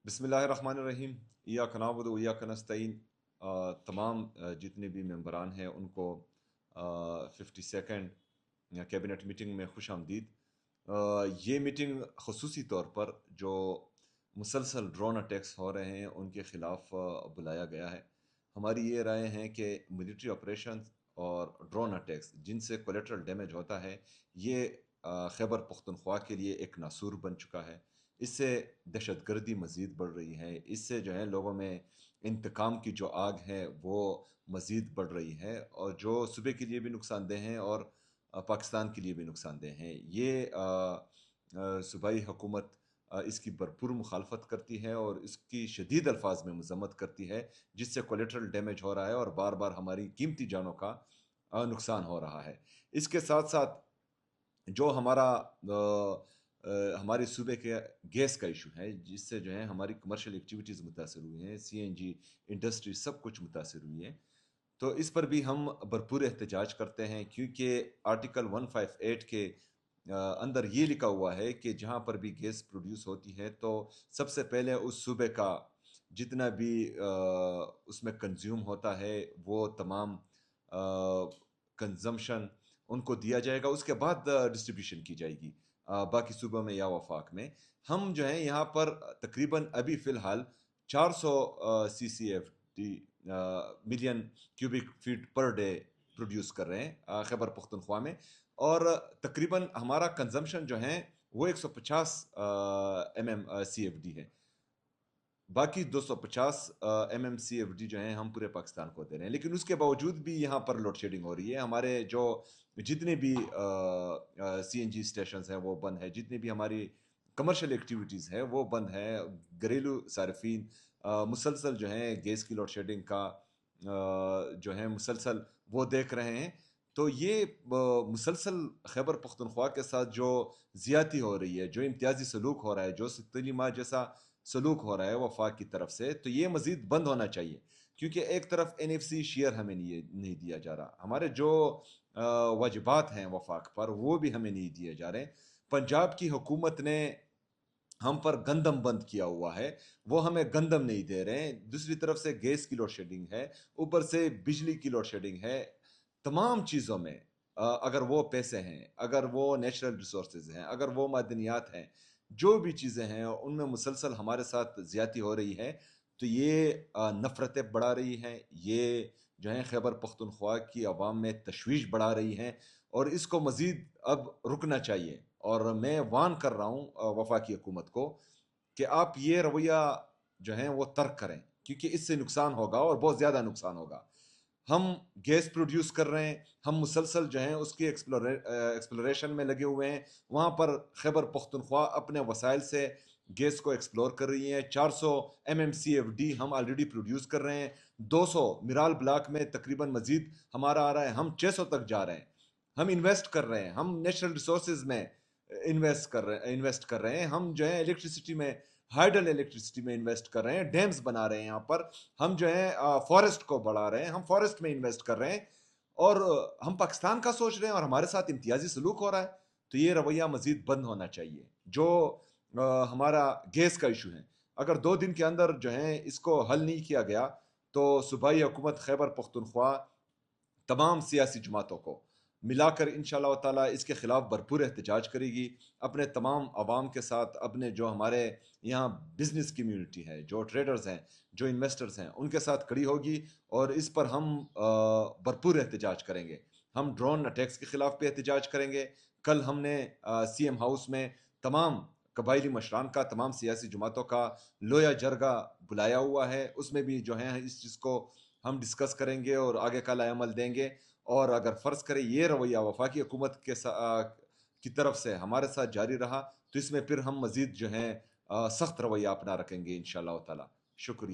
بسم اللہ الرحمن الرحیم ایاک نعبد و ایاک نستعین۔ تمام جتنے بھی ممبران ہیں ان کو 52 کیبنٹ میٹنگ میں خوش آمدید۔ یہ میٹنگ خصوصی طور پر جو مسلسل ڈرون اٹیکس ہو رہے ہیں ان کے خلاف بلایا گیا ہے۔ ہماری یہ رائے ہیں کہ ملٹری آپریشنز اور ڈرون اٹیکس جن سے کولیٹرل ڈیمیج ہوتا ہے، یہ خیبر پختونخوا کے لیے ایک ناسور بن چکا ہے۔ اس سے دہشت گردی مزید بڑھ رہی ہے، اس سے جو ہے لوگوں میں انتقام کی جو آگ ہے وہ مزید بڑھ رہی ہے، اور جو صوبے کے لیے بھی نقصان دہ ہیں اور پاکستان کے لیے بھی نقصان دہ ہیں۔ یہ صوبائی حکومت اس کی بھرپور مخالفت کرتی ہے اور اس کی شدید الفاظ میں مذمت کرتی ہے، جس سے کولیٹرل ڈیمیج ہو رہا ہے اور بار بار ہماری قیمتی جانوں کا نقصان ہو رہا ہے۔ اس کے ساتھ ساتھ جو ہمارے صوبے کے گیس کا ایشو ہے، جس سے جو ہے ہماری کمرشل ایکٹیویٹیز متاثر ہوئی ہیں، سی این جی انڈسٹری سب کچھ متاثر ہوئی ہے، تو اس پر بھی ہم بھرپور احتجاج کرتے ہیں، کیونکہ آرٹیکل 158 کے اندر یہ لکھا ہوا ہے کہ جہاں پر بھی گیس پروڈیوس ہوتی ہے تو سب سے پہلے اس صوبے کا جتنا بھی اس میں کنزیوم ہوتا ہے وہ تمام کنزمپشن ان کو دیا جائے گا، اس کے بعد ڈسٹریبیوشن کی جائے گی باقی صوبوں میں یا وفاق میں۔ ہم جو ہیں یہاں پر تقریباً ابھی فی الحال 400 C C F T million cubic feet per day produce کر رہے ہیں خیبر پختونخوا میں، اور تقریباً ہمارا کنزمپشن جو ہے وہ 150 M M C F D ہے۔ باقی 250 M M C F D جو ہیں ہم پورے پاکستان کو دے رہے ہیں، لیکن اس کے باوجود بھی یہاں پر لوڈ شیڈنگ ہو رہی ہے۔ ہمارے جو جتنے بھی سی این جی اسٹیشنز ہیں وہ بند ہے، جتنی بھی ہماری کمرشل ایکٹیویٹیز ہے وہ بند ہے۔ گھریلو صارفین مسلسل جو ہیں گیس کی لوڈ شیڈنگ کا جو ہے مسلسل وہ دیکھ رہے ہیں۔ تو یہ مسلسل خیبر پختونخوا کے ساتھ جو زیادتی ہو رہی ہے، جو امتیازی سلوک ہو رہا ہے، جو تلیمات جیسا سلوک ہو رہا ہے وفاق کی طرف سے، تو یہ مزید بند ہونا چاہیے، کیونکہ ایک طرف این ایف سی شیئر ہمیں نہیں دیا جا رہا، ہمارے جو واجبات ہیں وفاق پر وہ بھی ہمیں نہیں دیے جا رہے۔ پنجاب کی حکومت نے ہم پر گندم بند کیا ہوا ہے، وہ ہمیں گندم نہیں دے رہے ہیں۔ دوسری طرف سے گیس کی لوڈ شیڈنگ ہے، اوپر سے بجلی کی لوڈ شیڈنگ ہے۔ تمام چیزوں میں اگر وہ پیسے ہیں، اگر وہ نیچرل ریسورسز ہیں، اگر وہ معدنیات ہیں، جو بھی چیزیں ہیں ان میں مسلسل ہمارے ساتھ زیادتی ہو رہی ہے، تو یہ نفرتیں بڑھا رہی ہیں، یہ جو ہیں خیبر پختونخوا کی عوام میں تشویش بڑھا رہی ہیں، اور اس کو مزید اب رکنا چاہیے۔ اور میں وان کر رہا ہوں وفاقی حکومت کو کہ آپ یہ رویہ جو ہیں وہ ترک کریں، کیونکہ اس سے نقصان ہوگا اور بہت زیادہ نقصان ہوگا۔ ہم گیس پروڈیوس کر رہے ہیں، ہم مسلسل جو ہیں اس کی ایکسپلوریشن میں لگے ہوئے ہیں، وہاں پر خیبر پختونخوا اپنے وسائل سے گیس کو ایکسپلور کر رہی ہے۔ 400 M M C F D ہم آلریڈی پروڈیوس کر رہے ہیں، 200 مرال بلاک میں تقریباً مزید ہمارا آ رہا ہے، ہم 600 تک جا رہے ہیں۔ ہم انویسٹ کر رہے ہیں، ہم نیچرل ریسورسز میں انویسٹ کر رہے ہیں، ہم جو ہے الیکٹریسٹی میں، ہائیڈل الیکٹریسٹی میں انویسٹ کر رہے ہیں، ڈیمز بنا رہے ہیں یہاں پر، ہم جو ہے فارسٹ کو بڑھا رہے ہیں، ہم فارسٹ میں انویسٹ کر رہے ہیں، اور ہم پاکستان کا سوچ رہے ہیں اور ہمارے ساتھ امتیازی سلوک ہو رہا ہے۔ تو یہ رویہ مزید بند ہونا چاہیے۔ جو ہمارا گیس کا ایشو ہے، اگر 2 دن کے اندر جو ہے اس کو حل نہیں کیا گیا تو صوبائی حکومت خیبر پختونخوا تمام سیاسی جماعتوں کو ملا کر انشاءاللہ تعالیٰ اس کے خلاف بھرپور احتجاج کرے گی، اپنے تمام عوام کے ساتھ، اپنے جو ہمارے یہاں بزنس کمیونٹی ہے، جو ٹریڈرز ہیں، جو انویسٹرز ہیں، ان کے ساتھ کھڑی ہوگی، اور اس پر ہم بھرپور احتجاج کریں گے۔ ہم ڈرون اٹیکس کے خلاف بھی احتجاج کریں گے۔ کل ہم نے سی ایم ہاؤس میں تمام قبائلی مشران کا، تمام سیاسی جماعتوں کا لویا جرگہ بلایا ہوا ہے، اس میں بھی جو ہے اس چیز کو ہم ڈسکس کریں گے اور آگے کا لائے عمل دیں گے۔ اور اگر فرض کرے یہ رویہ وفاقی حکومت کی طرف سے ہمارے ساتھ جاری رہا تو اس میں پھر ہم مزید جو ہیں سخت رویہ اپنا رکھیں گے انشاءاللہ تعالی۔ شکریہ۔